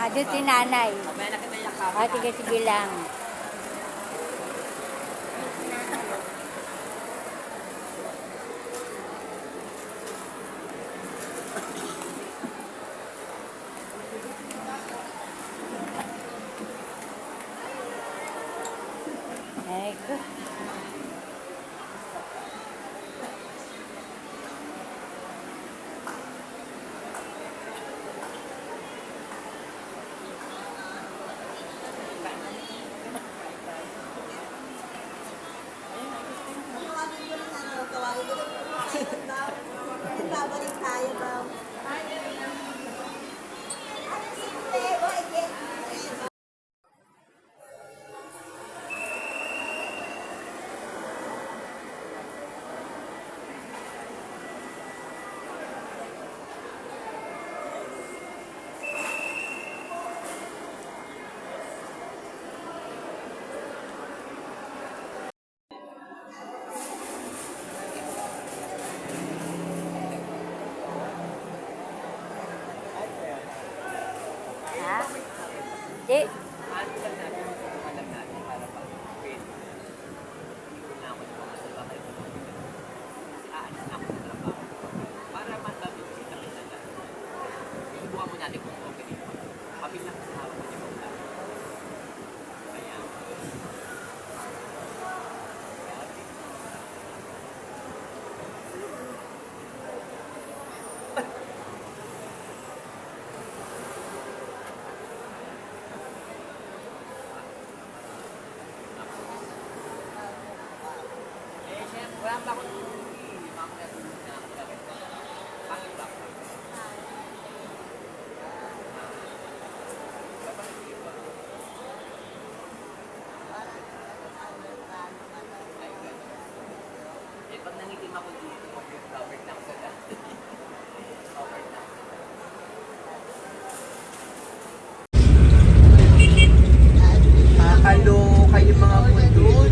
Doon si nanay. Sige lang. Ay, ko. Babalik tayo daw. Ha? Di. Pag nangitim ako dito, covered lang sa lahat. Covered lang. Nakakaloka yung mga mundon.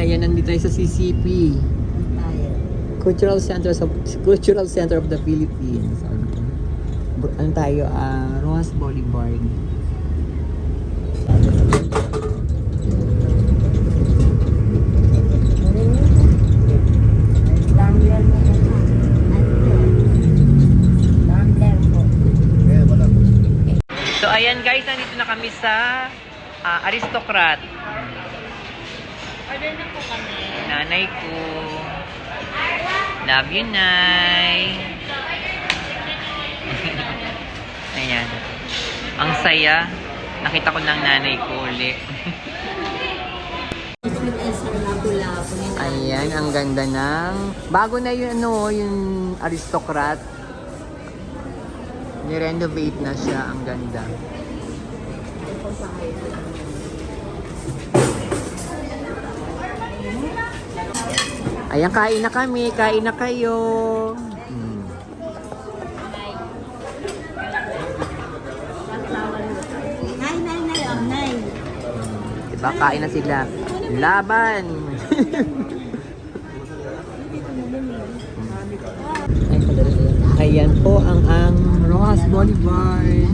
Ayan, nandito tayo sa CCP. Cultural Center of the Philippines. Ano tayo? Rojas Boulevard. So ayan guys, nandito na kami sa Aristocrat. Order na po kami. Nanay ko. Love you, Nay. Ayan. Ang saya. Nakita ko ng nanay ko uli. Ayan, ang ganda ng... Bago na yun, yung Aristocrat. Ni-renovate na siya. Ang ganda. Ayan, kain na kami. Kain na kayo. Nay. Diba, kain na sila. Laban! Ayan po ang Rojas Boulevard.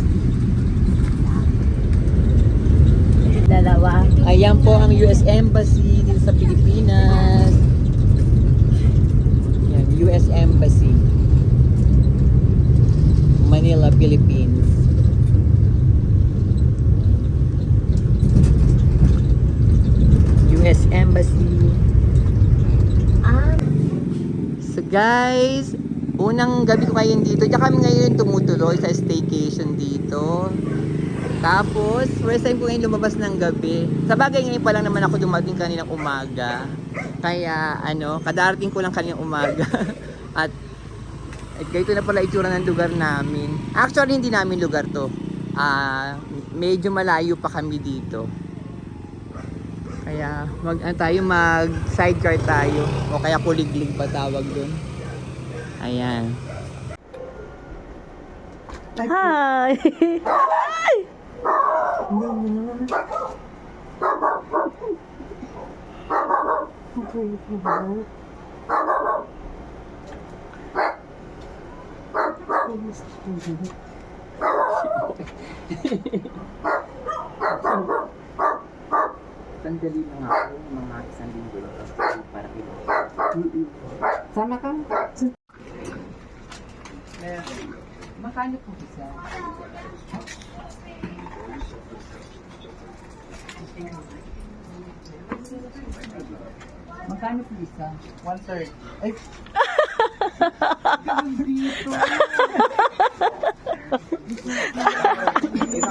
Dalawa. Ayan po ang US Embassy dito sa Pilipinas. Ayan, US Embassy. Manila, Philippines. US Embassy. So guys, unang gabi ko ngayon dito. Diyan kami ngayon tumutuloy sa staycation dito. Tapos, first time ko ngayon lumabas ng gabi. Sa bagay ngayon pa lang naman ako dumating kaninang umaga. Kaya kadarating ko lang kaninang umaga. At ganito na pala itsura ng lugar namin. Actually, hindi namin lugar to. Medyo malayo pa kami dito. Kaya mag sidecar tayo o kaya kuliglig pa tawag doon. Ayan. Hi. Hi. Sandali lang ako, mga isang linggo lang para kilo. Sama ka? Makano po isa? Magkano po isa? 1/3. Ay,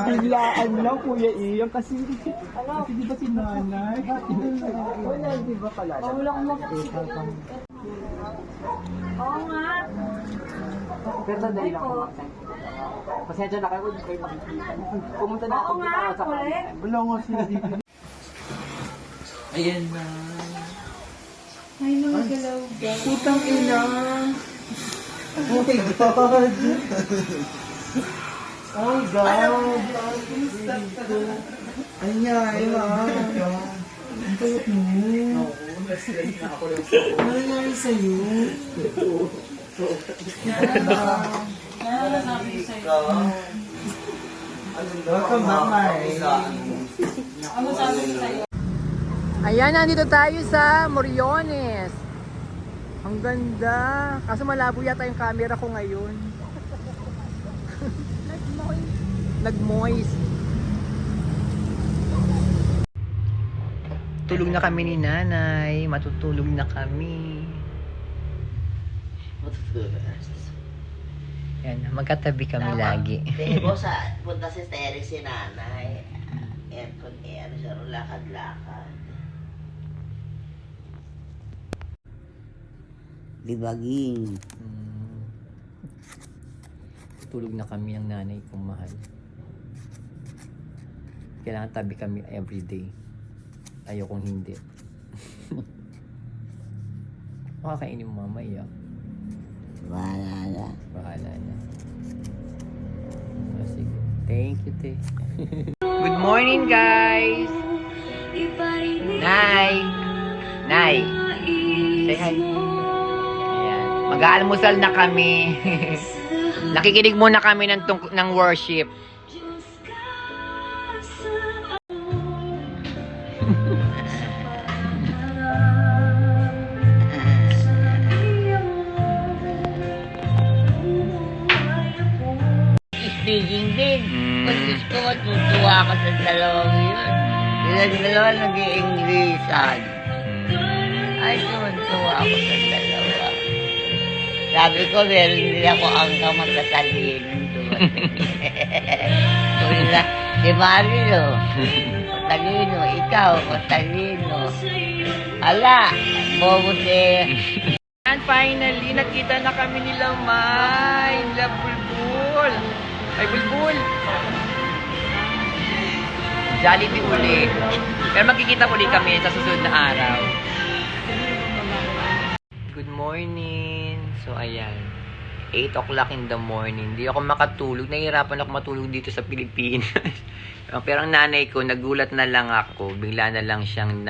Biglaan lang, Kuya Ian, kasi di ba si nanay? Wala, di ba pala? Wala akong makikita. Oo nga. Pero sandali lang ako. Pasensya na kayo, hindi kayo makikita. Pumunta na ako Oo nga, sa kulit. wala nga sila dito. Ayan na. Ay, mga galaw. Putang ina. Oh my God! Oh my God! Anyay, ma. Ang payat mo. Ano nangyari sa'yo? Welcome back, Mari. Ayan, nandito tayo sa Moriones. Ang ganda. Kaso malabo yata yung camera ko ngayon. Nag-moist. Tulog na kami ni nanay. Matutulog na kami. Yan, magkatabi kami lagi. Debo sa punta si Terry si nanay. Aircon air siya ro lakad-lakad. Libaging. Tulog na kami ng nanay kong mahal. Kailangan tabi kami everyday. Ayokong hindi. Makakainin mo mamaya. Wala na. Bahala na. Oh, sige. Thank you, te. Good morning, guys! Nay! Nay! Say hi. Ayan. Mag-aalmusal na kami. Nakikinig muna kami ng worship. Speaking din. Pag gusto ko, tutuwa ka sa dalawang yun. Silang dalawa nag-i-Englishan. Ay, tuwa ako sa dalawa. Sabi ko, meron din ako hanggang magkatalino. Wala. Si Marilo. Matalino. Ikaw, matalino. Ala, bobote. And finally, nakita na kami nila May. Nila Bulbul. Ay, Bulbul. Jollibee uli. Pero magkikita uli kami sa susunod na araw. Good morning. So, ayan. 8 o'clock in the morning. Hindi ako makatulog. Nahihirapan ako matulog dito sa Pilipinas. Pero ang nanay ko, nagulat na lang ako. Bigla na lang siyang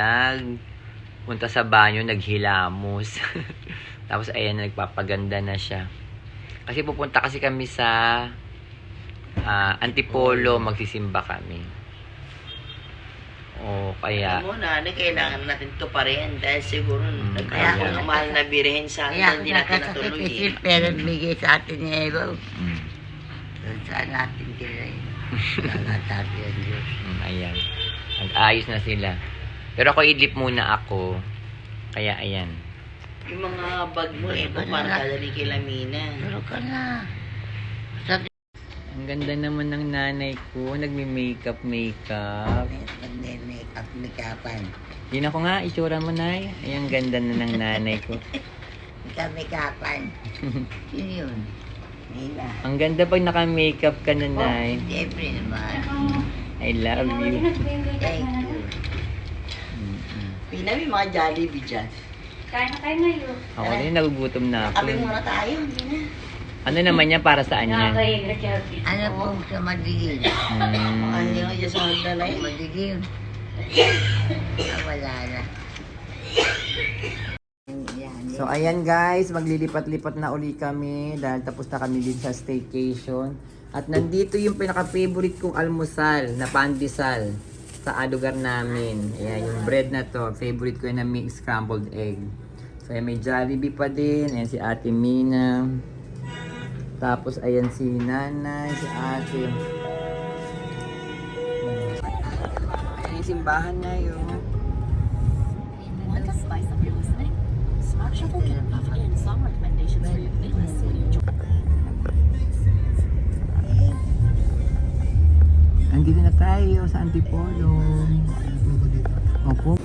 punta sa banyo, naghilamos. Tapos, ayan, nagpapaganda na siya. Kasi pupunta kasi kami sa Antipolo, magsisimba kami. O, kaya... Alam mo, nanay, kailangan natin to pa rin. Dahil siguro, kaya kaya- kung ang mahal na birihin sa atin, hindi natin natuloy. Eh. Pero bigay sa atin ni Ego. Mm, Saan natin kilay? Saan natin yan Diyos. ayan. Nag-ayos na sila. Pero ako idlip muna ako. Kaya, ayan. Yung mga bag mo, para kadali kay Lamina. Pero ka na. Ang ganda naman ng nanay ko. Nagme-makeup. Make-up-make-upan. Yun ako nga, itsura mo, nay. Ay, ang ganda na ng nanay ko. Make-up-make-upan. Yun yun. Nila. Ang ganda pag naka-makeup ka na, nay. Siyempre naman. I love you. Thank you. Pina, may mga Jollibee dyan. Kain na kayo ngayon. Ako din, nagugutom na ako. Kami muna tayo, Pina. Ano naman yan para saan yan? Nakakahinga, Chelsea. Ano po sa madigil? Ano Mm, yung dyan sa magdalay? Madigil. Wala na. Yan, So ayan guys, maglilipat-lipat na uli kami dahil tapos na kami dito sa staycation. At nandito yung pinaka-favorite kong almusal na pandesal sa lugar namin. Ayan, yung bread na to, favorite ko yung na mixed scrambled egg. So ayan, may Jollibee pa din. Ayan si Ate Mina. Tapos ayan si Nanay, si Ate. Ayan yung simbahan na yun. Want to spice up your listening? Smart Shuffle can weave in song recommendations for your playlist when you join. Andito na tayo sa Antipolo. Opo.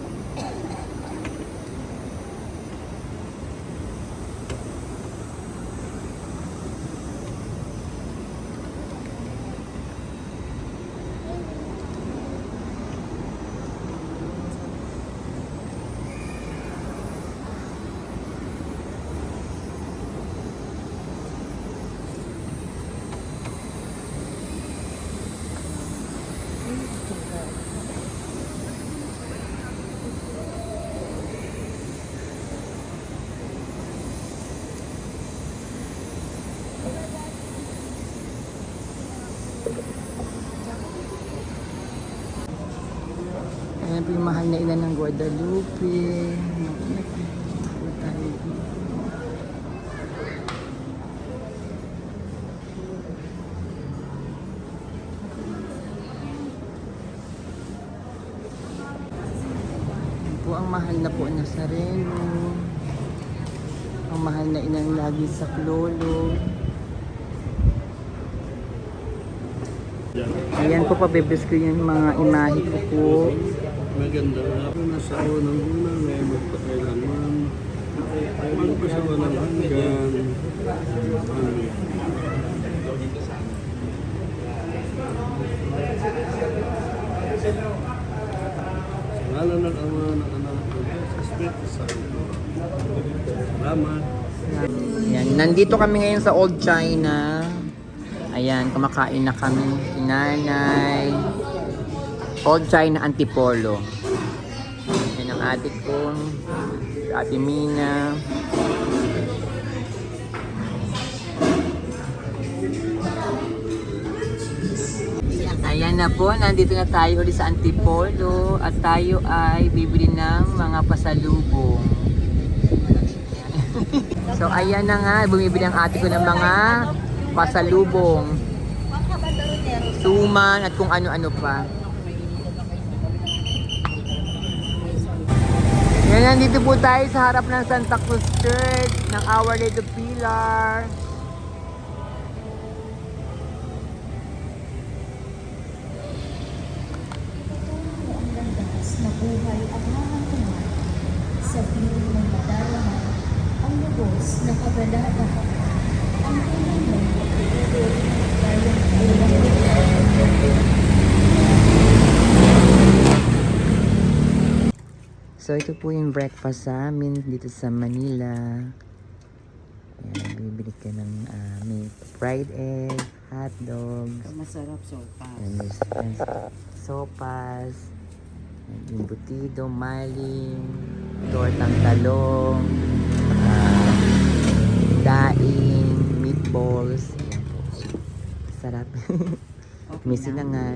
Ayan po yung mahal na ilan ng Guadalupe. Ayan po ang mahal na po na Sareno. Ang mahal na inang lagi sa Clolo. Ayan po, pabibis ko yung mga imahe ko po. Maganda na nasa unang-una may magpakailanman. Ano pa sa walang hanggan. Sa ngalan ng Ama, ng Anak, ng Espiritu Santo. Salamat. Ayan, nandito kami ngayon sa Old China. Ayan, kumakain na kami. Nanay. Old China Antipolo. Yan ang ate ko. Ate Mina. Ayan na po, nandito na tayo ulit sa Antipolo. At tayo ay bibili ng mga pasalubong. So ayan na nga, bumibili ang ate ko ng mga pasalubong. Suman at kung ano-ano pa. Yan, nandito po tayo sa harap ng Santa Cruz Church ng Our Lady of Pilar. Na buhay ang hahantungan sa piling ng madalaman ang lubos na kagalagahan. Ang unang ng So ito po yung breakfast sa amin dito sa Manila. Ayan, bibili ka ng may fried egg, hot dogs. Masarap sopas. And there's sopas, yung butido, maling, tortang talong, daing, meatballs. Ayan po. Sarap. Missing na nga.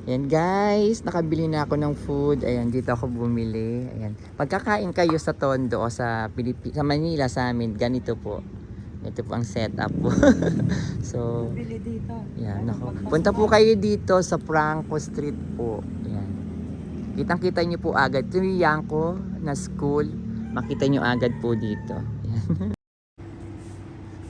Ayan guys, nakabili na ako ng food. Ayan, dito ako bumili. Ayan. Pagkakain kayo sa Tondo o sa sa Manila sa amin, ganito po. Ito po ang setup po. So, yan, nako. Punta po kayo dito sa Franco Street po. Ayan. Kitang-kita nyo po agad. Ito yung Yanko na school. Makita nyo agad po dito. Ayan.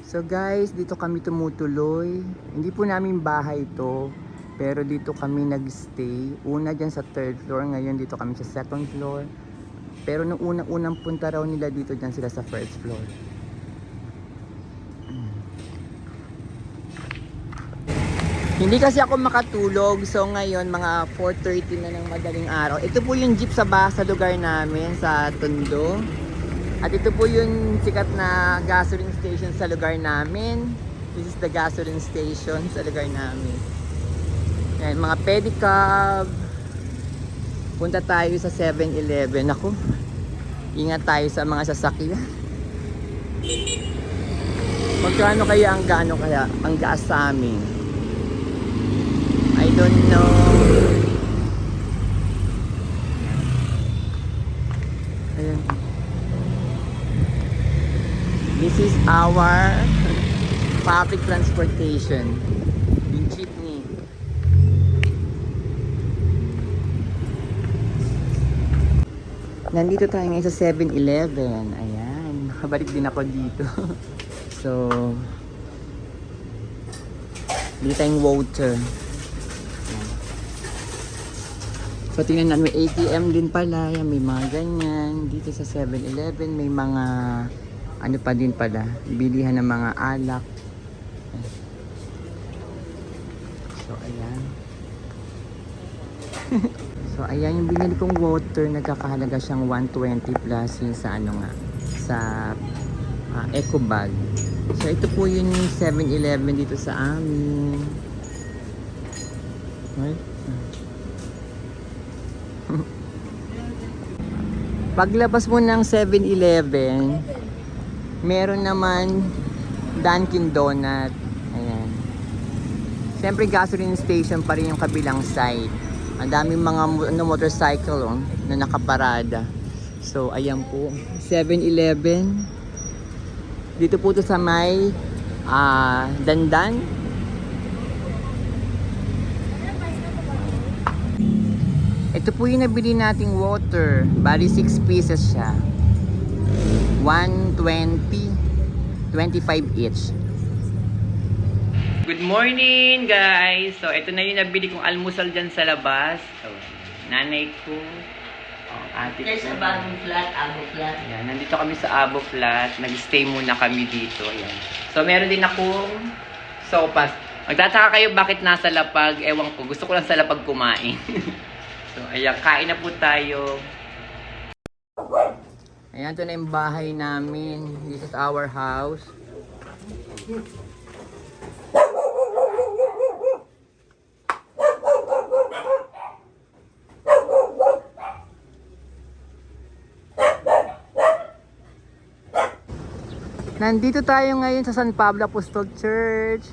So guys, dito kami tumutuloy. Hindi po namin bahay to. Pero dito kami nag-stay. Una dyan sa 3rd floor. Ngayon dito kami sa 2nd floor. Pero nung unang punta raw nila dito, dyan sila sa 1st floor. Hindi kasi ako makatulog. So ngayon mga 4:30 na ng madaling araw. Ito po yung jeep sa lugar namin sa Tondo. At ito po yung sikat na gasoline station sa lugar namin. This is the gasoline station sa lugar namin. Yan, mga pedicab. Punta tayo sa 7-Eleven. Ako, Ingat tayo sa mga sasakyan. Magkano kaya ang gas sa amin? I don't know. Ayan. This is our public transportation. Yung jeepney. Nandito tayo ngayon sa 7-Eleven. Ayan. Nakabalik din ako dito. So, dito tayong water. Ayan. So, tingnan natin. May ATM din pala. Ayan, may mga ganyan. Dito sa 7-Eleven, may mga ano pa din pala. Bilihan ng mga alak. Ayan. So, ayan. So, ayan yung binili kong water. Nagkakahalaga siyang 120 plus yun sa ano nga. Sa eco bag. So, ito po yung 7-Eleven dito sa amin. Right? Paglabas mo ng 7-Eleven, meron naman Dunkin Donut. Ayan. Siyempre, gasoline station pa rin yung kabilang side. Ang daming mga motorcycle na nakaparada. So, ayan po. 7-Eleven. Dito po to sa may Dandan. Ito po yung nabili nating water. Bali 6 pieces siya. 120, 25 each. Good morning guys! So ito na yung nabili kong almusal dyan sa labas. So, nanay ko. Ate Kaya sa bagong flat, abo flat. Ayan, nandito kami sa Abo Flat. Nag-stay muna kami dito. Ayan. So, meron din akong sopas. Magtataka kayo bakit nasa lapag. Ewan ko. Gusto ko lang sa lapag kumain. So, ayan. Kain na po tayo. Ayan, ito na yung bahay namin. This is our house. Nandito tayo ngayon sa San Pablo Apostol Church.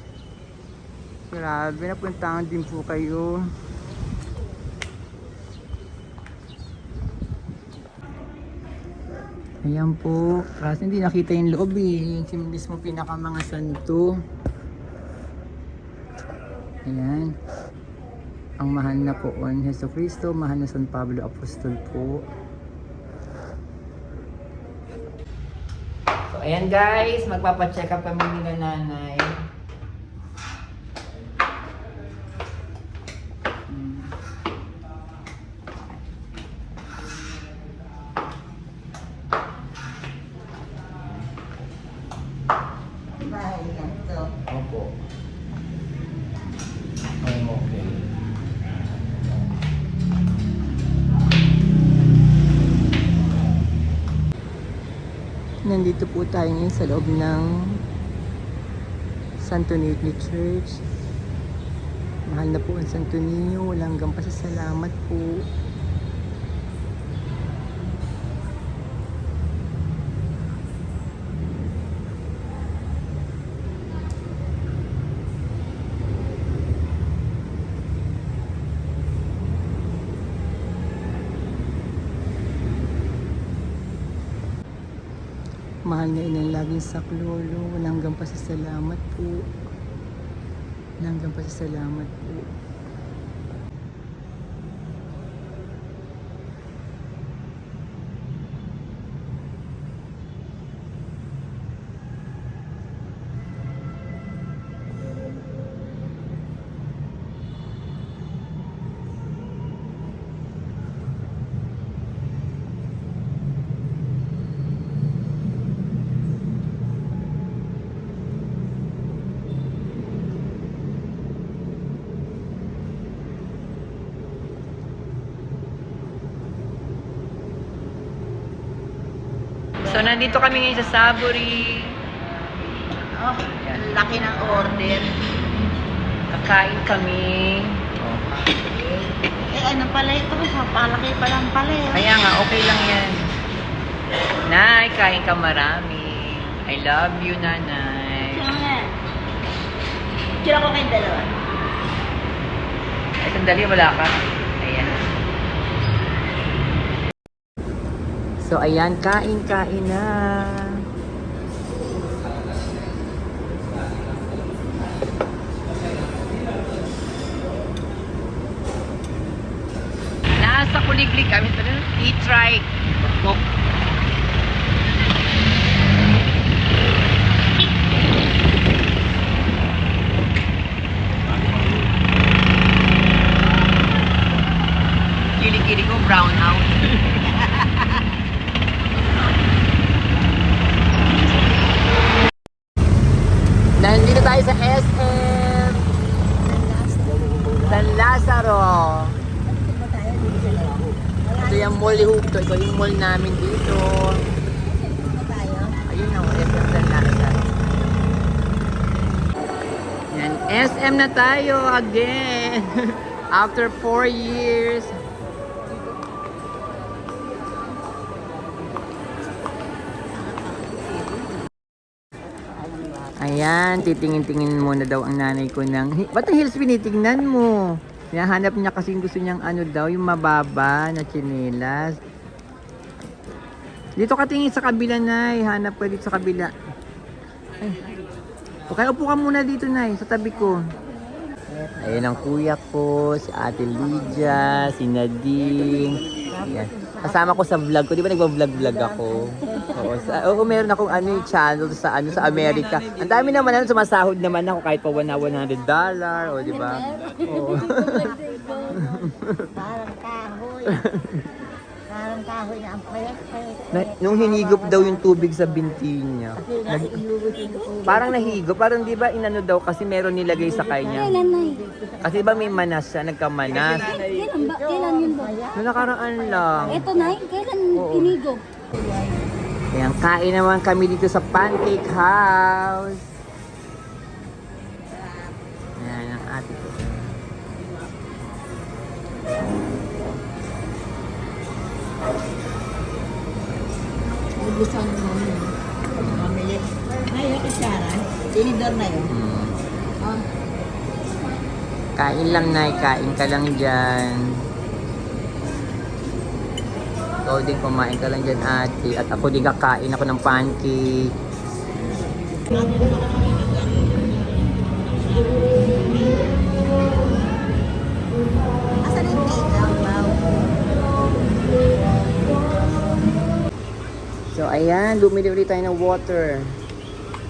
Grabe, napuntahan din po kayo. Ayan po. Kasi hindi nakita yung loob eh. Yung mismo pinaka mga santo. Ayan. Ang mahal na po on Jesu Cristo, mahal na San Pablo Apostol po. So, ayan guys, magpapacheck up kami nila nanay. Bahay yan to. Opo. Okay. Nandito po tayo ngayon sa loob ng Santo Niño Church. Mahal na po ang Santo Niño. Walang hanggang pasasalamat po. Mahal na inang laging saklolo. Walang hanggang pasasalamat po. Walang hanggang pasasalamat po. So, nandito kami ngayon sa Saburi. Oh, ang laki ng order. Kakain kami. Eh, ano pala ito? Papalaki pa lang pala eh. Kaya nga, okay lang yan. Nay, kain ka marami. I love you, nanay. Tira ko kayong dalawa. Ay, sandali, wala ka. Ayan. So, ayan, kain na. Nasa Kuliglig kami. I-try. Kili-kili ko, brown out. Nandito tayo sa SM San Lazaro. Ito yung mall to. Ito yung mall namin dito. Ayun na, SM San Lazaro. Yan, SM na tayo again. After 4 years. Ayan, titingin-tingin muna daw ang nanay ko ng... Ba't ang heels pinitingnan mo? Hinahanap niya kasi gusto niyang ano daw, yung mababa na tsinelas. Dito ka tingin sa kabila, Nay. Hanap ka dito sa kabila. Ay. Okay, upo ka muna dito, Nay, sa tabi ko. Ayan ang kuya ko, si Ate Lydia, si Nadine. Ayan. Kasama ko sa vlog ko, di ba nagba-vlog ako? Oo, meron akong channel sa sa Amerika. Ang dami naman sumasahod naman ako kahit pa $100, o di ba? Oo. Parang kahoy. Parang kahoy na ang payat-payat. Nung hinigop daw yung tubig sa binti niya. Parang nahigop, parang di ba inano daw kasi meron nilagay sa kanya. Kailan na Kasi ba may manas siya, nagkamanas. Kailan yun ba? Noong nakaraan lang. Ito na, kailan inigop? Ayan, kain naman kami dito sa Pancake House. Ayan, ang ate ko. Gusto mo yun. Mamili. Ngayon, kutsara. Tinidor na yun. Kain lang, Nay. Kain ka lang dyan. Ikaw din kumain ka lang dyan, ate. At ako din kakain ako ng pancake. Asan yung playground, Mau? So, ayan. Bumili ulit tayo ng water.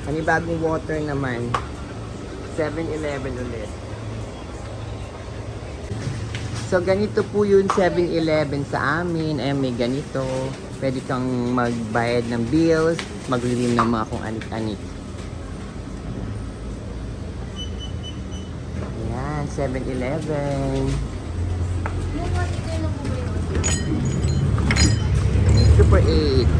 Panibagong water naman. 7-Eleven ulit. So, ganito po yung 7-Eleven sa amin. Ayan, may ganito. Pwede kang magbayad ng bills, mag-redeem ng mga kung anik-anik. Ayan, 7-Eleven. Super 8.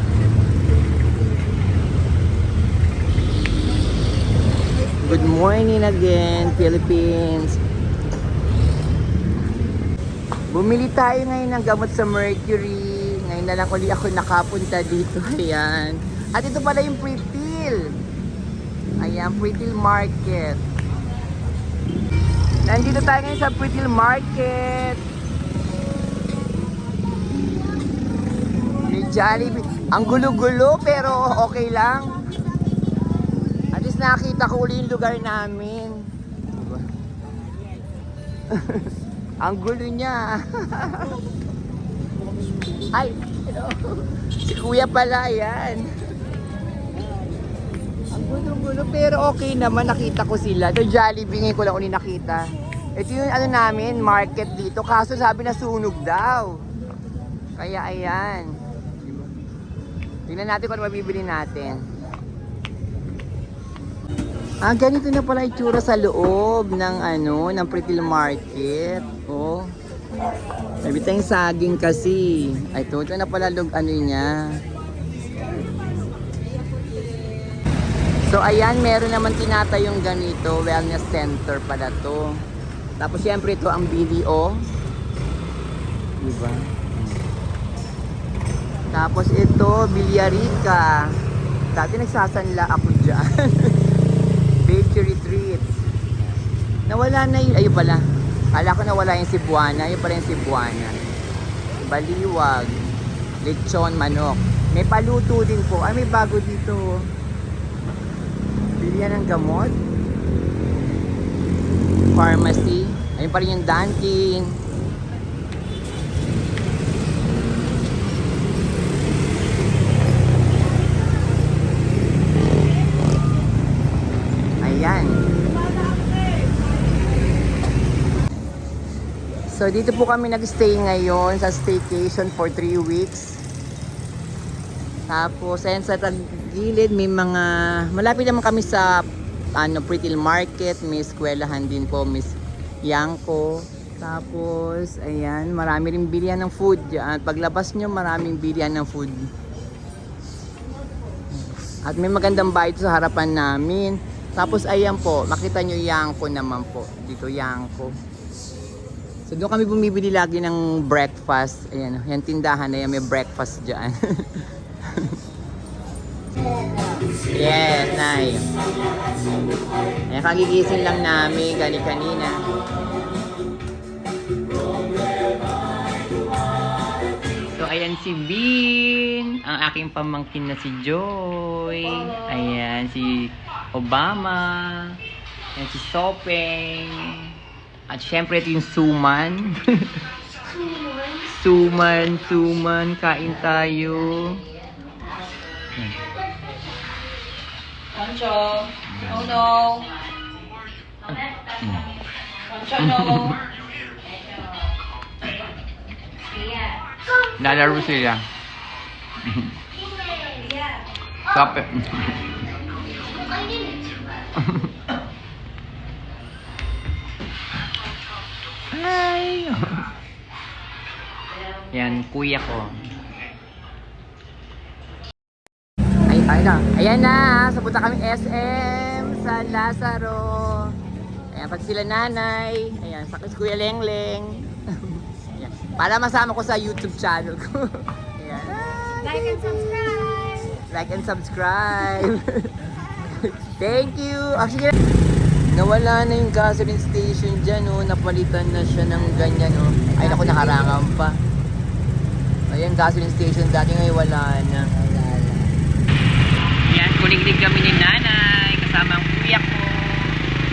Good morning again, Philippines. Bumili tayo ngayon ng gamot sa Mercury. Ngayon na lang ulit ako nakapunta dito. Ayan. At ito pala yung Pretil. Ayan, Pretil Market. Nandito tayo ngayon sa Pretil Market. May Jollibee. Ang gulo-gulo pero okay lang. At least nakita ko ulit yung lugar namin. Diba? Ang gulo niya. Ay, hello. Si kuya pala, yan. Ang gulo-gulo pero okay naman, nakita ko sila. Ito Jollibee, ngayon ko lang ulit nakita. Ito yung ano namin, market dito. Kaso sabi na sunog daw. Kaya ayan. Tingnan natin kung ano mabibili natin. Ah, ganito na pala itsura sa loob ng ng Pretil Market. Oh. Sabi tayong saging kasi. Ay, ito na pala niya. So, ayan, meron naman tinatayong ganito. Wellness center pala to. Tapos, syempre, ito ang BDO. Diba? Tapos ito, Villarica. Dati nagsasanla ako dyan. Bakery treats. Nawala na yun. Ayun pala. Kala ko nawala yung Cebuana. Ayun pala yung Cebuana. Baliwag. Lechon manok. May paluto din po. Ay, may bago dito. Bilihan ng gamot. Pharmacy. Ayun pa rin yung Dunkin. Ayan. So dito po kami nag-stay ngayon sa staycation for 3 weeks. Tapos ayan sa gilid may mga malapit naman kami sa Pretty Market, may eskwelahan din po, Miss Yanko. Tapos ayan, marami ring bilihan ng food diyan. Paglabas nyo, maraming bilihan ng food. At may magandang bahay sa harapan namin. Tapos ayan po, makita nyo Yanko naman po. Dito Yanko. So doon kami bumibili lagi ng breakfast. Ayan, yung tindahan na yan, may breakfast dyan. Yes, nice. Ayan, kagigising lang namin kanina. So ayan si Bean, ang aking pamangkin na si Joy. Ayan si Obama. Ayan si Sopeng. At syempre ito yung Suman. Suman. Kain tayo. Pancho. Oh no. Pancho no. Nalaro sila. Kape. Hi! Yan, kuya ko. Ayan na, so punta kami SM sa Lazaro. Ayan, pati sila nanay. Ayan, sakit si Kuya Lengleng. Ayan, para masama ko sa YouTube channel ko. Ayan. Like and subscribe! Like and subscribe. Thank you. Actually, nawala na yung gasoline station dyan, oh. Napalitan na siya ng ganyan, oh. Ay, naku, nakarangan pa. Ayan, gasoline station dati ngayon wala na. Yan, kuliglig kami ni nanay, kasama ang kuya ko.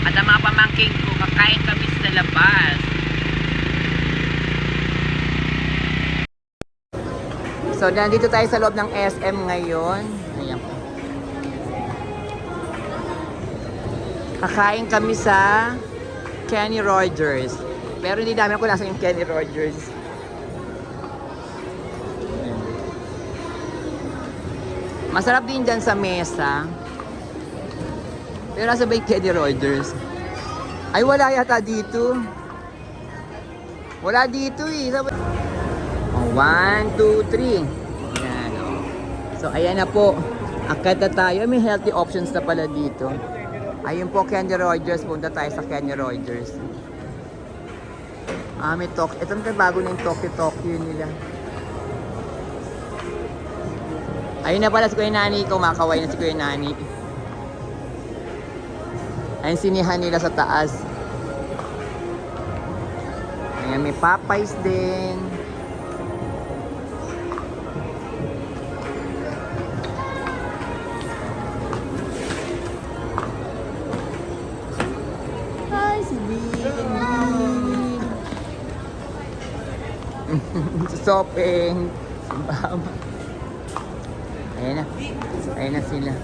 At ang mga pamangking ko, kakain kami sa labas. So, nandito tayo sa loob ng SM ngayon. Ayan po. Kakain kami sa Kenny Rogers. Pero hindi namin kung nasa yung Kenny Rogers. Masarap din dyan sa mesa. Pero nasa ba yung Kenny Rogers? Ay, wala yata dito. Wala dito eh. 1, 2, 3. Ayan, oh. So, ayan na po. Akit na tayo. May healthy options na pala dito. Ayun po, Kenny Rogers. Punta tayo sa Kenny Rogers. May Tokyo. Ito na bago na yung Tokyo nila. Ayun na pala si Kuya Nani. Kumakaway na si Kuya Nani. Ayun sinihan nila sa taas. Ayan, may Popeyes din. Hi, si Bean. Si Sopeng. Si Bama. Ayan na. Ayan na sila.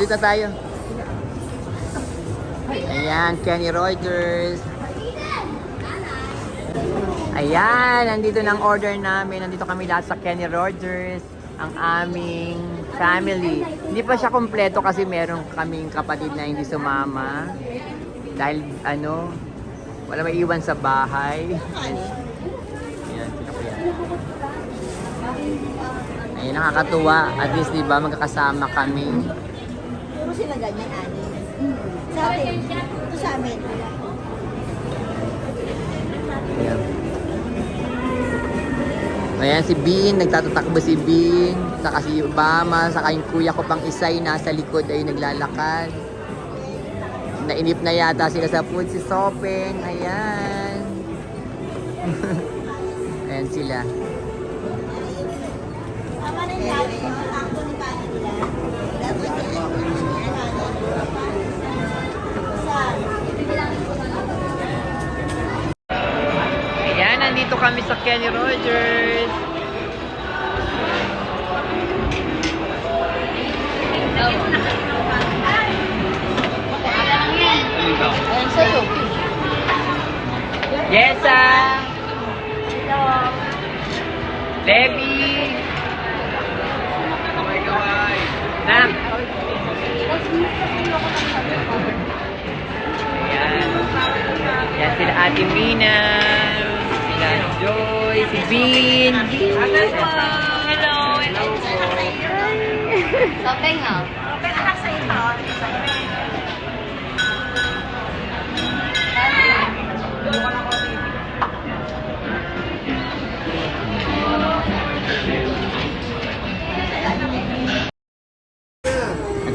Dito tayo. Ayan, Kenny Rogers. Ayan, nandito na ang order namin. Nandito kami lahat sa Kenny Rogers. Ang aming family. Hindi pa siya kompleto kasi meron kaming kapatid na hindi sumama. Dahil, wala may iwan sa bahay. Ayan, sila po yan. Ayun, nakakatuwa. At least, di ba, magkakasama kami. Puro sila ganyan, ani. Sa atin. Ito sa amin. Ayan. Ayan si Bean, nagtatatakbo si Bean. Saka si Obama, saka yung kuya ko pang isay nasa likod ay naglalakad. Nainip na yata sila sa food si Sopeng. Ayan. Ayan sila. Ayan, nandito kami sa Kenny Rogers. Ayan sa'yo. Yesa! Hello! Debbie! Nak! Ayan. Ayan sila Ate Mina. Sila Joy. Si Bean. Hello! Hello po. Sopeng ha?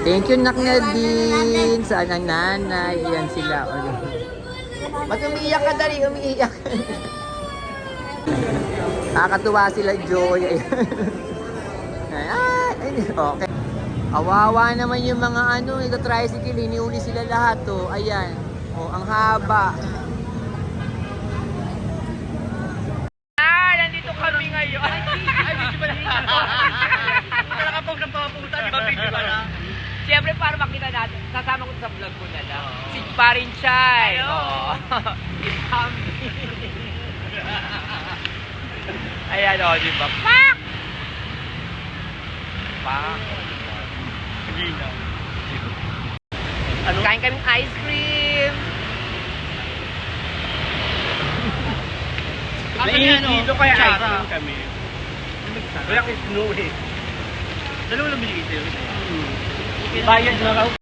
Thank you, Nak Nadine. Saan ang nanay? Yan sila. Ba't umiiyak ka, Dari? Umiiyak. Nakakatuwa sila, Joy. Ayan. Okay. Awawa naman yung mga tricycle. Hiniuli sila lahat, oh. Ayan. Oh, ang haba. Nandito kami ngayon. Ay, video ba na? Wala ka pong napapunta, di ba video ba na? Siyempre, para makita natin, sasama ko sa vlog ko na lang. Si Parin Chay. Oo. Ayan o, di ba? Pak! Pak! Kain kaming ice cream. Dito kaya ice cream kami. Wala kang snow eh. Dalawa lang binigay sa'yo. Bayad na raw.